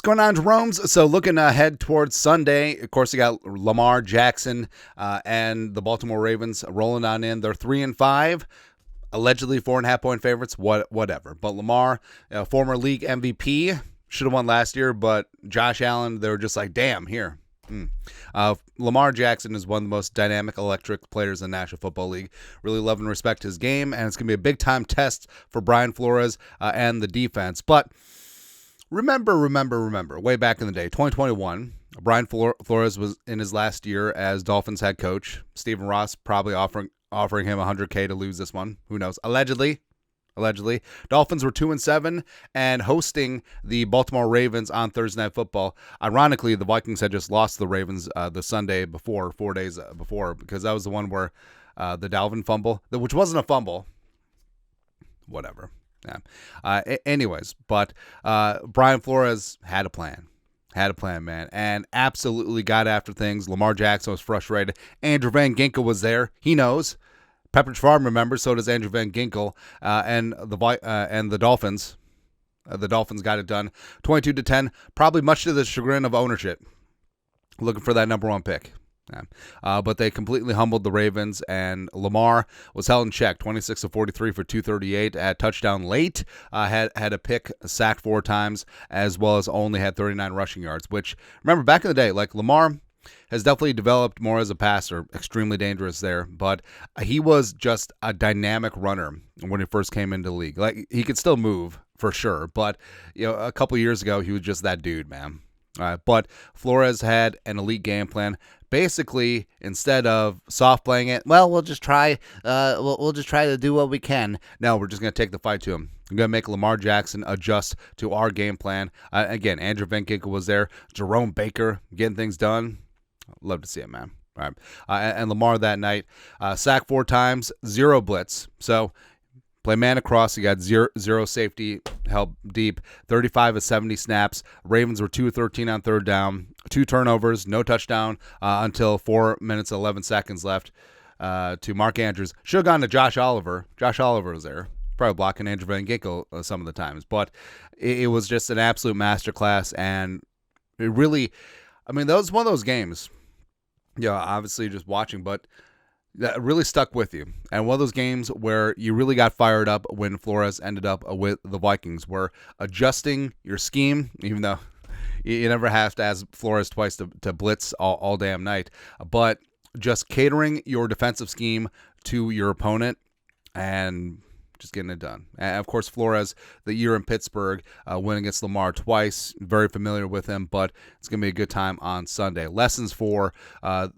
going on, Jerome's? So looking ahead towards Sunday, of course, you got Lamar Jackson and the Baltimore Ravens rolling on in. They're 3-5. Allegedly 4.5-point favorites, whatever. But Lamar, former league MVP, should have won last year, but Josh Allen, they were just like, damn, here. Lamar Jackson is one of the most dynamic, electric players in the National Football League. Really love and respect his game, and it's going to be a big-time test for Brian Flores and the defense. But remember, way back in the day, 2021, Brian Flores was in his last year as Dolphins head coach. Stephen Ross probably offering him $100K to lose this one. Who knows? Allegedly. Dolphins were 2-7 and hosting the Baltimore Ravens on Thursday Night Football. Ironically, the Vikings had just lost the Ravens the Sunday before, 4 days before, because that was the one where the Dalvin fumble, which wasn't a fumble. Whatever. Yeah. Anyways, but Brian Flores had a plan. Man, and absolutely got after things. Lamar Jackson was frustrated. Andrew Van Ginkel was there. He knows. Pepperidge Farm remembers. So does Andrew Van Ginkel and the Dolphins. The Dolphins got it done, 22-10. Probably much to the chagrin of ownership, looking for that number one pick. Yeah. But they completely humbled the Ravens, and Lamar was held in check, 26-43 for 238 at touchdown late. Had a pick, sacked 4 times, as well as only had 39 rushing yards, which, remember, back in the day, like Lamar has definitely developed more as a passer, extremely dangerous there, but he was just a dynamic runner when he first came into the league. Like, he could still move, for sure, but a couple years ago, he was just that dude, man. But Flores had an elite game plan. Basically, instead of soft playing it, well, we'll just try. We'll just try to do what we can. No, we're just gonna take the fight to him. I'm gonna make Lamar Jackson adjust to our game plan. Again, Andrew Van Ginkel was there. Jerome Baker getting things done. Love to see it, man. All right, and Lamar that night sacked 4 times, 0 blitz. So play man across. You got zero safety help deep. 35 of 70 snaps. Ravens were 2 of 13 on third down. 2 turnovers, no touchdown until 4 minutes 11 seconds left to Mark Andrews. Should have gone to Josh Oliver. Josh Oliver was there, probably blocking Andrew Van Ginkel some of the times. But it was just an absolute masterclass, and it really, I mean, that was one of those games. Obviously just watching, but that really stuck with you. And one of those games where you really got fired up when Flores ended up with the Vikings, where adjusting your scheme, even though you never have to ask Flores twice to blitz all damn night, but just catering your defensive scheme to your opponent and just getting it done. And of course, Flores, the year in Pittsburgh, win against Lamar twice. Very familiar with him, but it's going to be a good time on Sunday. Lessons for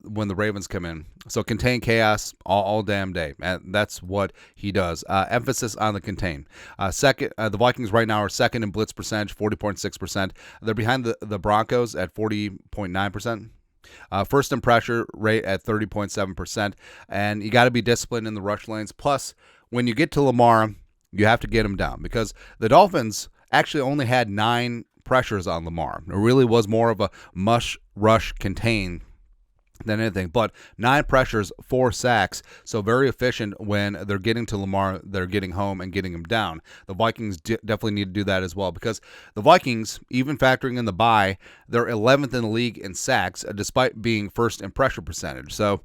when the Ravens come in. So contain chaos all damn day. And that's what he does. Emphasis on the contain. Second, the Vikings right now are second in blitz percentage, 40.6%. They're behind the Broncos at 40.9%. First in pressure rate at 30.7%. And you got to be disciplined in the rush lanes. Plus, when you get to Lamar, you have to get him down, because the Dolphins actually only had 9 pressures on Lamar. It really was more of a mush, rush, contain than anything, but 9 pressures, 4 sacks, so very efficient when they're getting to Lamar, they're getting home and getting him down. The Vikings definitely need to do that as well, because the Vikings, even factoring in the bye, they're 11th in the league in sacks, despite being first in pressure percentage. So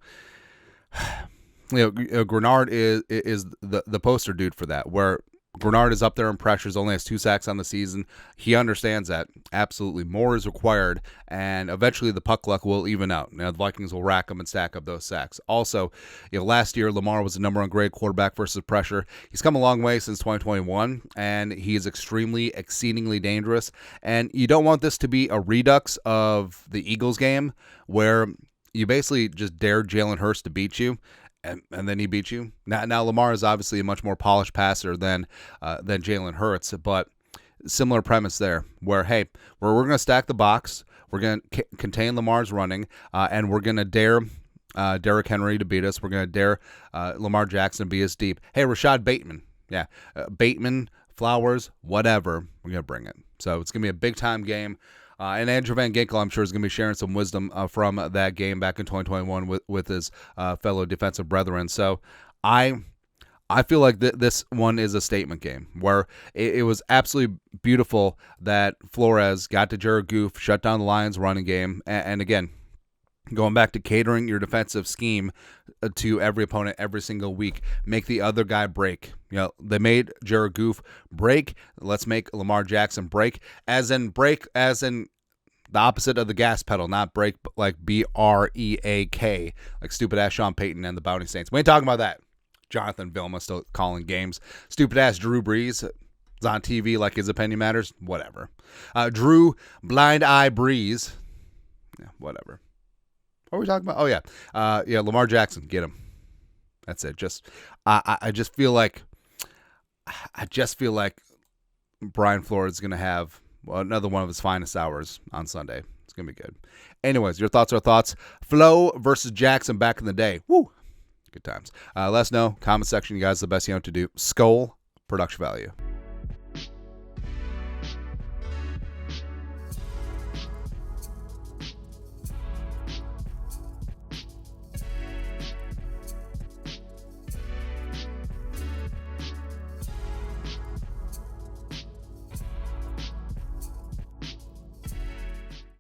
Grenard is the poster dude for that, where Grenard is up there in pressures, only has 2 sacks on the season. He understands that. Absolutely. More is required, and eventually the puck luck will even out. Now, the Vikings will rack them and stack up those sacks. Also, last year, Lamar was the number 1 grade quarterback versus pressure. He's come a long way since 2021, and he is exceedingly dangerous. And you don't want this to be a redux of the Eagles game, where you basically just dared Jalen Hurts to beat you. And then he beat you. Now Lamar is obviously a much more polished passer than Jalen Hurts, but similar premise there, where we're going to stack the box, we're going to contain Lamar's running, and we're going to dare Derrick Henry to beat us. We're going to dare Lamar Jackson to beat us deep. Hey, Rashad Bateman, Bateman, Flowers, whatever, we're going to bring it. So it's going to be a big time game. And Andrew Van Ginkel, I'm sure, is going to be sharing some wisdom from that game back in 2021 with his fellow defensive brethren. So I I feel like this one is a statement game where it was absolutely beautiful that Flores got to Jared Goff, shut down the Lions' running game, and again, going back to catering your defensive scheme to every opponent every single week, make the other guy break. They made Jared Goff break. Let's make Lamar Jackson break, as in the opposite of the gas pedal, not break like BREAK, like stupid ass Sean Payton and the Bounty Saints. We ain't talking about that. Jonathan Vilma still calling games. Stupid ass Drew Brees is on TV like his opinion matters. Whatever. Drew Blind Eye Brees. Yeah, whatever. What are we talking about? Oh yeah, Lamar Jackson, get him. That's it. I just feel like Brian Flores is gonna have another one of his finest hours on Sunday. It's gonna be good. Anyways, your thoughts are thoughts. Flo versus Jackson back in the day. Woo, good times. Let us know. Comment section. You guys, the best you know what to do. Skull production value.